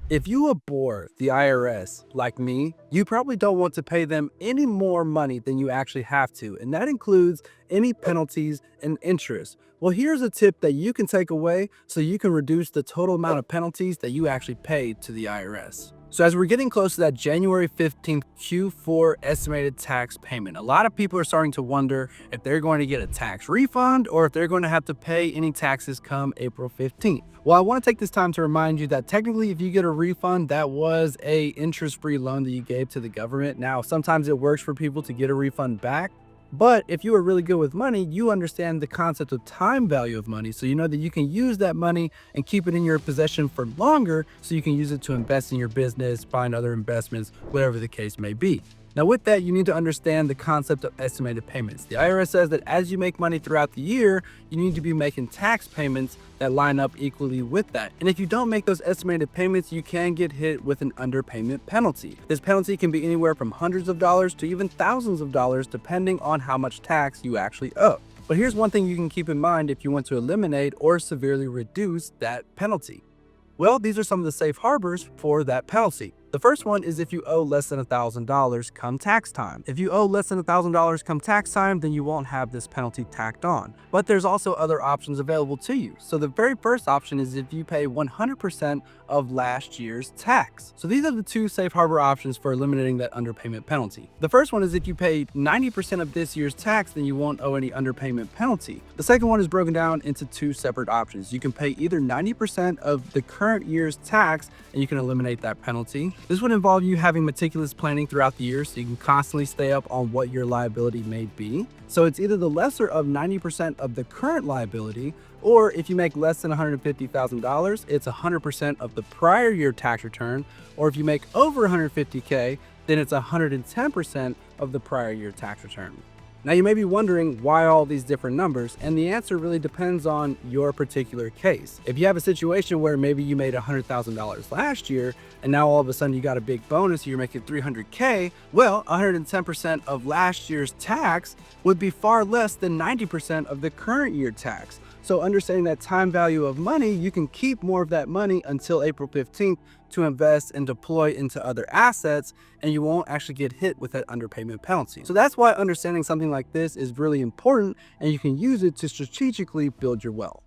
If you abhor the IRS, like me, you probably don't want to pay them any more money than you actually have to, and that includes any penalties and interest. Well, here's a tip that you can take away so you can reduce the total amount of penalties that you actually paid to the IRS. So as we're getting close to that January 15th Q4 estimated tax payment, a lot of people are starting to wonder if they're going to get a tax refund or if they're going to have to pay any taxes come April 15th. Well, I want to take this time to remind you that technically if you get a refund, that was a interest-free loan that you gave to the government. Now, sometimes it works for people to get a refund back, but if you are really good with money, you understand the concept of time value of money. So you know that you can use that money and keep it in your possession for longer so you can use it to invest in your business, find other investments, whatever the case may be. Now with that, you need to understand the concept of estimated payments. The IRS says that as you make money throughout the year, you need to be making tax payments that line up equally with that. And if you don't make those estimated payments, you can get hit with an underpayment penalty. This penalty can be anywhere from hundreds of dollars to even thousands of dollars, depending on how much tax you actually owe. But here's one thing you can keep in mind if you want to eliminate or severely reduce that penalty. Well, these are some of the safe harbors for that penalty. The first one is if you owe less than $1,000 come tax time. If you owe less than $1,000 come tax time, then you won't have this penalty tacked on. But there's also other options available to you. So the very first option is if you pay 100% of last year's tax. So these are the two safe harbor options for eliminating that underpayment penalty. The first one is if you pay 90% of this year's tax, then you won't owe any underpayment penalty. The second one is broken down into two separate options. You can pay either 90% of the current year's tax and you can eliminate that penalty. This would involve you having meticulous planning throughout the year so you can constantly stay up on what your liability may be. So it's either the lesser of 90% of the current liability, or if you make less than $150,000, it's 100% of the prior year tax return, or if you make over $150K, then it's 110% of the prior year tax return. Now you may be wondering why all these different numbers, and the answer really depends on your particular case. If you have a situation where maybe you made $100,000 last year, and now all of a sudden you got a big bonus, you're making $300K, well, 110% of last year's tax would be far less than 90% of the current year tax. So understanding that time value of money, you can keep more of that money until April 15th to invest and deploy into other assets, and you won't actually get hit with that underpayment penalty. So that's why understanding something like this is really important, and you can use it to strategically build your wealth.